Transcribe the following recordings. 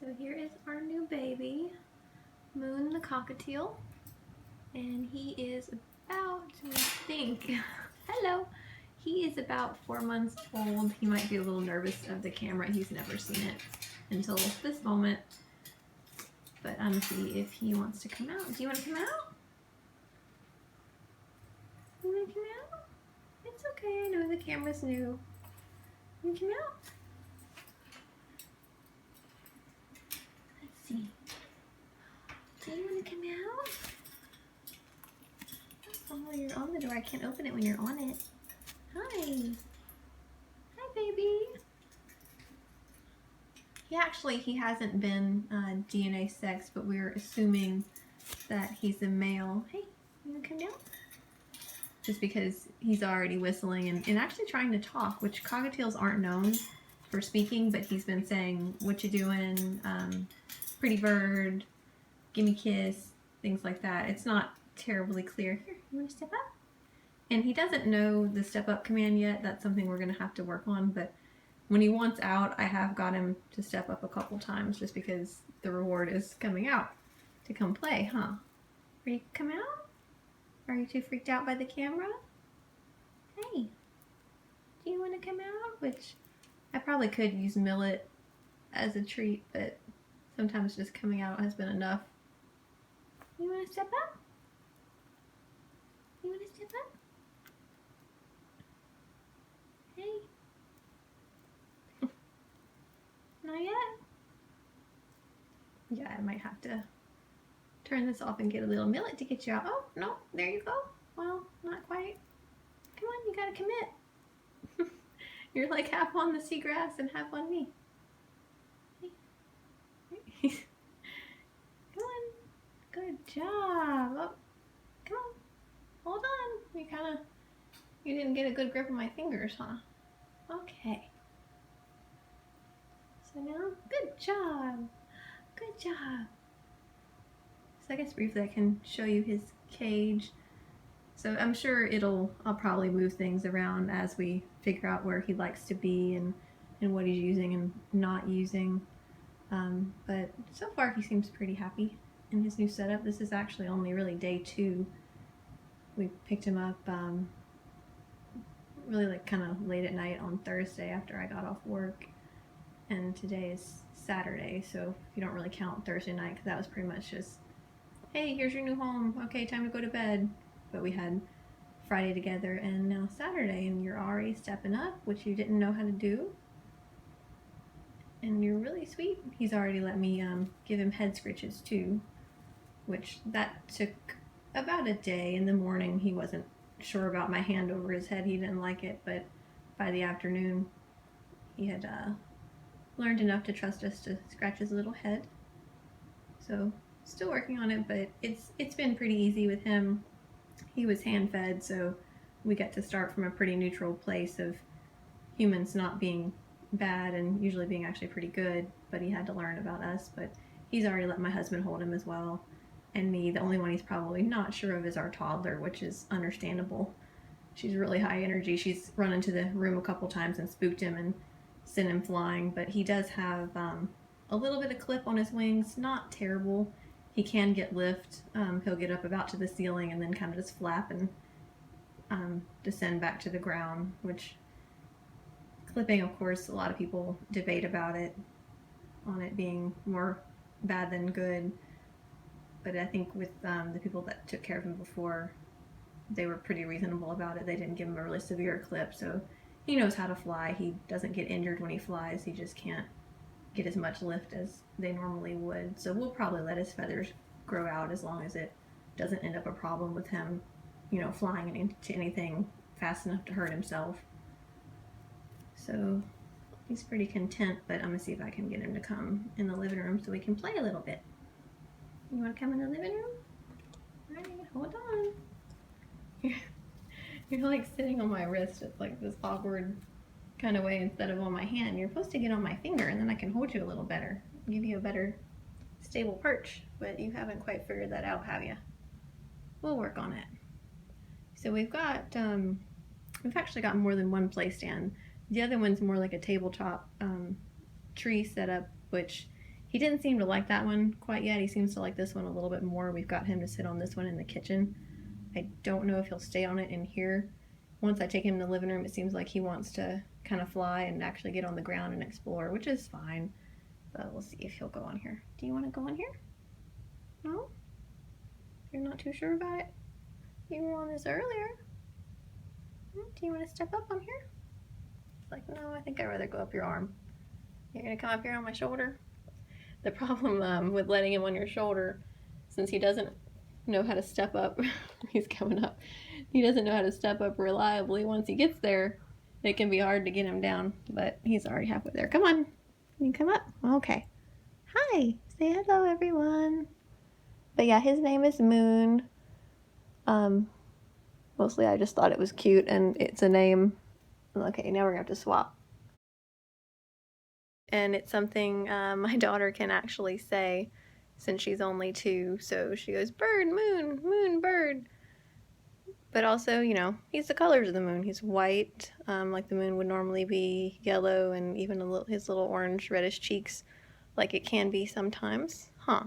So here is our new baby, Moon the Cockatiel, and he is about, I think, hello, he is about 4 months old. He might be a little nervous of the camera. He's never seen it until this moment, but I'm gonna see if he wants to come out. Do you want to come out? You want to come out? It's okay, I know the camera's new. You come out? Let's see. Do you want to come out? Oh, you're on the door. I can't open it when you're on it. Hi. Hi, baby. He hasn't been DNA sexed, but we're assuming that he's a male. Hey, you want to come down? Just because he's already whistling and actually trying to talk, which cockatiels aren't known for speaking, but he's been saying, "What you doing? Pretty bird, give me a kiss," things like that. It's not terribly clear. Here, you want to step up? And he doesn't know the step up command yet. That's something we're going to have to work on, but when he wants out, I have got him to step up a couple times just because the reward is coming out to come play, huh? Ready to come out? Are you too freaked out by the camera? Hey, do you want to come out? Which I probably could use millet as a treat, but sometimes just coming out has been enough. You want to step up? You want to step up? Hey. Not yet? Yeah, I might have to turn this off and get a little millet to get you out. Oh, no, there you go. Well, not quite. Come on, you gotta commit. You're like half on the seagrass and half on me. Hey. Come on. Good job. Oh, come on. Hold on. You didn't get a good grip of my fingers, huh? Okay. So now, good job. Good job. So I guess briefly I can show you his cage. So I'm sure I'll probably move things around as we figure out where he likes to be and what he's using and not using. But so far he seems pretty happy in his new setup. This is actually only really day 2. We picked him up really like kind of late at night on Thursday after I got off work. And today is Saturday, so if you don't really count Thursday night, because that was pretty much just, hey, here's your new home. Okay, time to go to bed. But we had Friday together and now Saturday, and you're already stepping up, which you didn't know how to do. And you're really sweet. He's already let me give him head scritches too, which that took about a day. In the morning, he wasn't sure about my hand over his head. He didn't like it, but by the afternoon, he had learned enough to trust us to scratch his little head. So still working on it, but it's been pretty easy with him. He was hand fed, so we got to start from a pretty neutral place of humans not being bad and usually being actually pretty good, but he had to learn about us. But he's already let my husband hold him as well, and me. The only one he's probably not sure of is our toddler, which is understandable. She's really high energy. She's run into the room a couple times and spooked him and sent him flying, but he does have a little bit of clip on his wings, not terrible. He can get lift. He'll get up about to the ceiling and then kind of just flap and descend back to the ground, which clipping, of course, a lot of people debate about it, on it being more bad than good. But I think with the people that took care of him before, they were pretty reasonable about it. They didn't give him a really severe clip, so he knows how to fly. He doesn't get injured when he flies. He just can't get as much lift as they normally would. So we'll probably let his feathers grow out as long as it doesn't end up a problem with him, flying into anything fast enough to hurt himself. So he's pretty content, but I'm gonna see if I can get him to come in the living room so we can play a little bit. You wanna come in the living room? All right, hold on. You're like sitting on my wrist at like this awkward kind of way instead of on my hand. You're supposed to get on my finger and then I can hold you a little better, give you a better stable perch, but you haven't quite figured that out, have you? We'll work on it. So we've actually got more than one play stand. The other one's more like a tabletop tree setup, which He didn't seem to like that one quite yet. He seems to like this one a little bit more. We've got him to sit on this one in the kitchen. I don't know if he'll stay on it in here. Once I take him in the living room, it seems like he wants to kind of fly and actually get on the ground and explore, which is fine. But we'll see if he'll go on here. Do you want to go on here? No? You're not too sure about it? You were on this earlier. Do you want to step up on here? It's like, no, I think I'd rather go up your arm. You're going to come up here on my shoulder? The problem with letting him on your shoulder, since he doesn't know how to step up, he's coming up. He doesn't know how to step up reliably. Once he gets there, it can be hard to get him down, but he's already halfway there. Come on. Can you come up? Okay. Hi. Say hello, everyone. But yeah, his name is Moon. Mostly I just thought it was cute and it's a name. Okay, now we're going to have to swap. And it's something my daughter can actually say since she's only 2. So she goes, bird, moon, moon, bird. But also, you know, he's the colors of the moon. He's white, like the moon would normally be, yellow, and even his little orange reddish cheeks like it can be sometimes. Huh.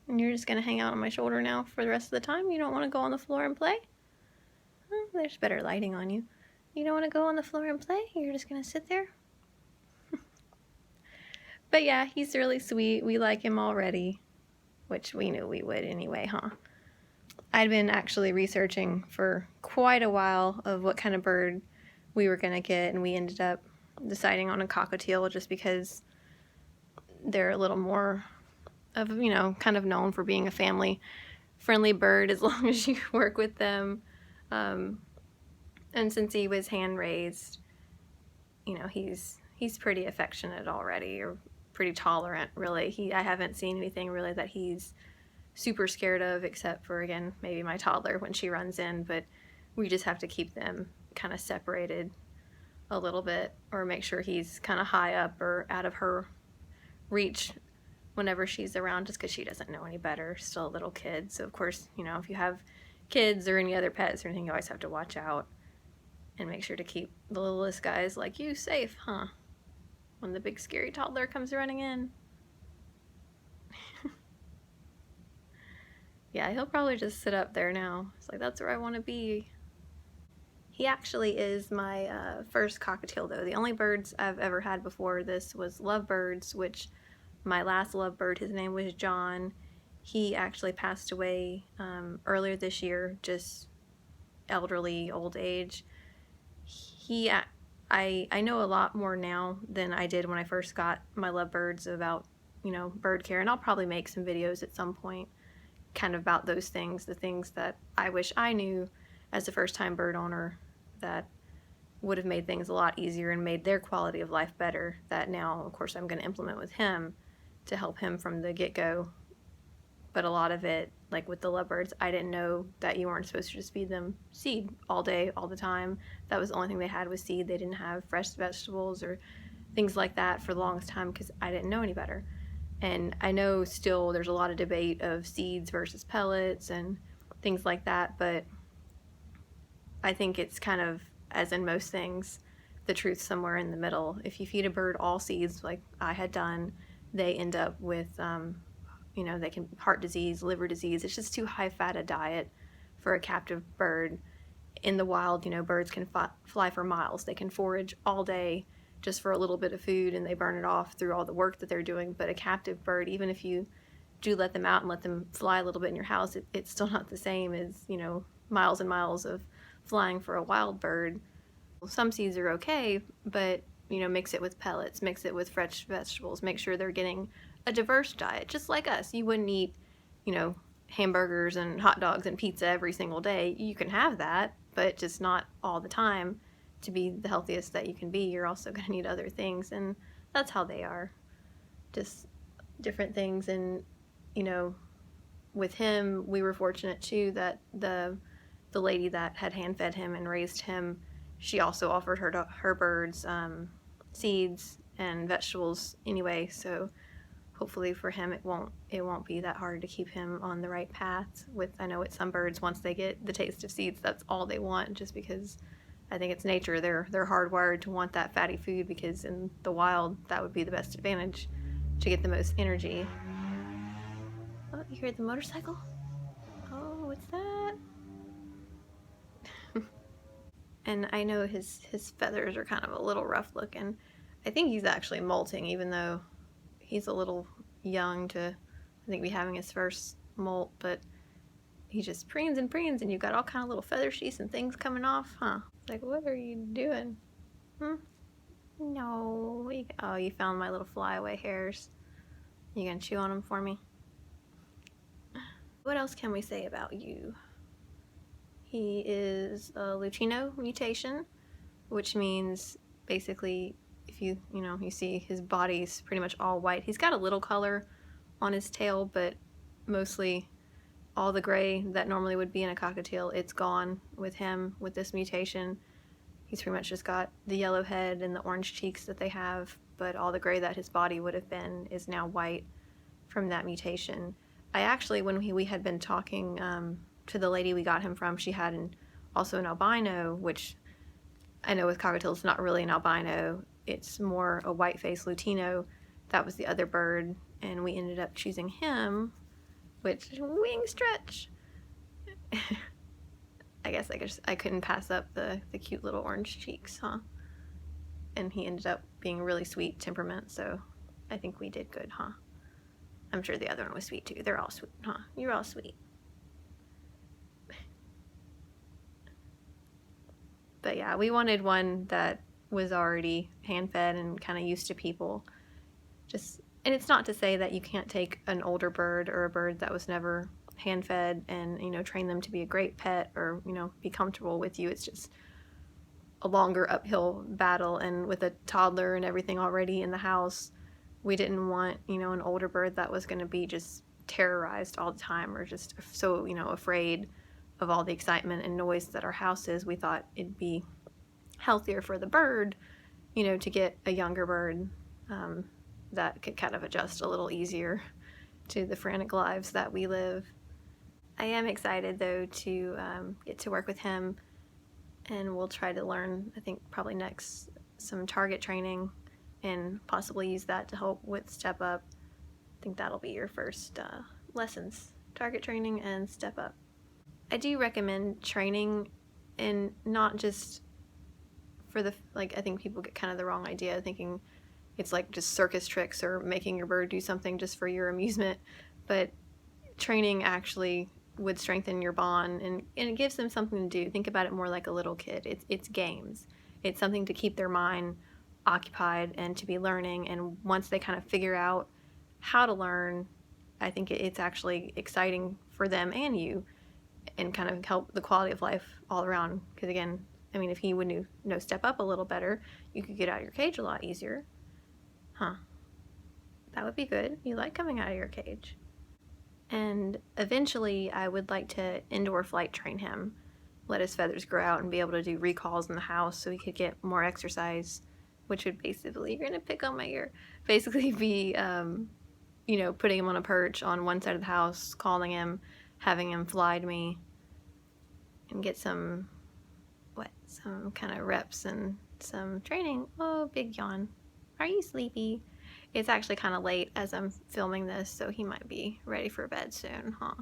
And you're just going to hang out on my shoulder now for the rest of the time? You don't want to go on the floor and play? Oh, there's better lighting on you. You don't want to go on the floor and play? You're just going to sit there? But yeah, he's really sweet. We like him already, which we knew we would anyway, huh? I'd been actually researching for quite a while of what kind of bird we were going to get, and we ended up deciding on a cockatiel just because they're a little more of, you know, kind of known for being a family-friendly bird as long as you work with them. And since he was hand-raised, you know, he's pretty affectionate already, or pretty tolerant, really. I haven't seen anything really that he's super scared of, except for, again, maybe my toddler when she runs in, but we just have to keep them kind of separated a little bit, or make sure he's kind of high up or out of her reach whenever she's around, just because she doesn't know any better, still a little kid. So of course, you know, if you have kids or any other pets or anything, you always have to watch out and make sure to keep the littlest guys like you safe, huh? When the big scary toddler comes running in. Yeah, he'll probably just sit up there now. It's like, that's where I want to be. He actually is my first cockatiel, though. The only birds I've ever had before this was lovebirds, which my last lovebird, his name was John. He actually passed away earlier this year, just elderly, old age. I know a lot more now than I did when I first got my lovebirds about, you know, bird care, and I'll probably make some videos at some point kind of about those things, the things that I wish I knew as a first-time bird owner that would have made things a lot easier and made their quality of life better, that now, of course, I'm going to implement with him to help him from the get-go. But a lot of it, like with the lovebirds, I didn't know that you weren't supposed to just feed them seed all day, all the time. That was the only thing they had was seed. They didn't have fresh vegetables or things like that for the longest time because I didn't know any better. And I know still there's a lot of debate of seeds versus pellets and things like that, but I think it's kind of, as in most things, the truth somewhere in the middle. If you feed a bird all seeds, like I had done, they end up with, you know, they can heart disease, liver disease. It's just too high-fat a diet for a captive bird. In the wild, you know, birds can fly for miles. They can forage all day just for a little bit of food, and they burn it off through all the work that they're doing. But a captive bird, even if you do let them out and let them fly a little bit in your house, it's still not the same as, you know, miles and miles of flying for a wild bird. Some seeds are okay, but, you know, mix it with pellets, mix it with fresh vegetables, make sure they're getting a diverse diet, just like us. You wouldn't eat, you know, hamburgers and hot dogs and pizza every single day. You can have that, but just not all the time. To be the healthiest that you can be, you're also going to need other things, and that's how they are, just different things. And, you know, with him, we were fortunate too that the lady that had hand-fed him and raised him, she also offered her birds seeds and vegetables anyway, so hopefully for him it won't be that hard to keep him on the right path. I know with some birds, once they get the taste of seeds, that's all they want, just because I think it's nature. They're hardwired to want that fatty food because in the wild, that would be the best advantage to get the most energy. Oh, you hear the motorcycle? Oh, what's that? And I know his feathers are kind of a little rough looking. I think he's actually molting, even though he's a little young to, I think, be having his first molt, but he just preens and you've got all kind of little feather sheaths and things coming off, huh? Like, what are you doing? No. Oh, you found my little flyaway hairs. You gonna chew on them for me? What else can we say about you? He is a lutino mutation, which means basically if you see his body's pretty much all white. He's got a little color on his tail, but mostly all the gray that normally would be in a cockatiel, it's gone with him with this mutation. He's pretty much just got the yellow head and the orange cheeks that they have, but all the gray that his body would have been is now white from that mutation. I actually, when we had been talking to the lady we got him from, she had also an albino, which I know with cockatiels it's not really an albino, it's more a white-faced lutino. That was the other bird, and we ended up choosing him, which, wing stretch! I guess I couldn't pass up the cute little orange cheeks, huh? And he ended up being a really sweet temperament, so I think we did good, huh? I'm sure the other one was sweet too. They're all sweet, huh? You're all sweet. But yeah, we wanted one that was already hand-fed and kind of used to people. And it's not to say that you can't take an older bird or a bird that was never hand-fed and, train them to be a great pet or, be comfortable with you. It's just a longer uphill battle, and with a toddler and everything already in the house, we didn't want, an older bird that was going to be just terrorized all the time or just so, afraid of all the excitement and noise that our house is. We thought it'd be healthier for the bird, to get a younger bird that could kind of adjust a little easier to the frantic lives that we live. I am excited, though, to get to work with him, and we'll try to learn, I think probably next, some target training and possibly use that to help with step up. I think that'll be your first lessons, target training and step up. I do recommend training, and not just for I think people get kind of the wrong idea thinking it's like just circus tricks or making your bird do something just for your amusement, but training actually would strengthen your bond, and it gives them something to do. Think about it more like a little kid. It's games. It's something to keep their mind occupied and to be learning, and once they kind of figure out how to learn, I think it's actually exciting for them and you, and kind of help the quality of life all around. Because again, I mean, if he would step up a little better, you could get out of your cage a lot easier. Huh. That would be good. You like coming out of your cage. And eventually I would like to indoor flight train him, let his feathers grow out and be able to do recalls in the house so he could get more exercise, which would basically, you're gonna pick on my ear, basically be, putting him on a perch on one side of the house, calling him, having him fly to me, and get some kind of reps and some training. Oh, big yawn. Are you sleepy? It's actually kind of late as I'm filming this, so he might be ready for bed soon, huh?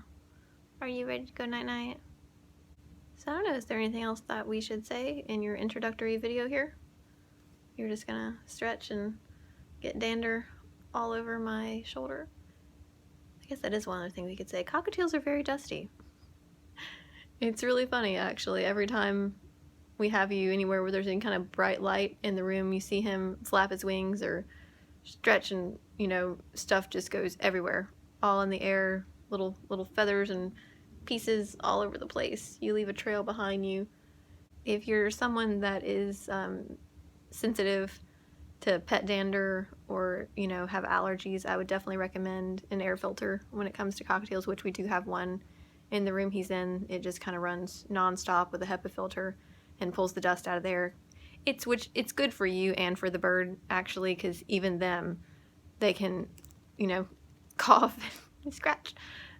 Are you ready to go night-night? So I don't know, is there anything else that we should say in your introductory video here? You're just gonna stretch and get dander all over my shoulder? I guess that is one other thing we could say. Cockatiels are very dusty. It's really funny, actually. Every time we have you anywhere where there's any kind of bright light in the room, you see him flap his wings or stretch, and stuff just goes everywhere, all in the air, little feathers and pieces all over the place. You leave a trail behind you. If you're someone that is sensitive to pet dander or have allergies, I would definitely recommend an air filter when it comes to cockatiels, which we do have one in the room he's in. It just kind of runs non-stop with a HEPA filter and pulls the dust out of there. It's good for you and for the bird, actually, because even them, they can, cough and scratch.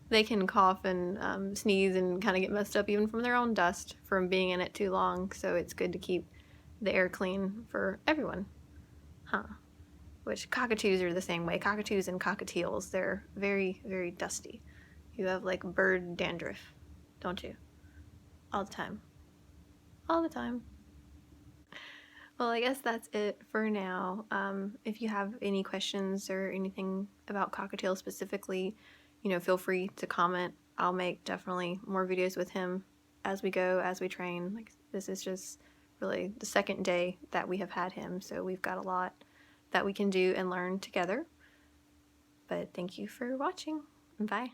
they can cough and sneeze and kind of get messed up even from their own dust from being in it too long. So it's good to keep the air clean for everyone. Huh. Which cockatoos are the same way. Cockatoos and cockatiels, they're very, very dusty. You have like bird dandruff, don't you? All the time. All the time. Well, I guess that's it for now. If you have any questions or anything about Cockatiel specifically, feel free to comment. I'll make definitely more videos with him as we go, as we train. Like, this is just really the second day that we have had him, so we've got a lot that we can do and learn together. But thank you for watching. Bye.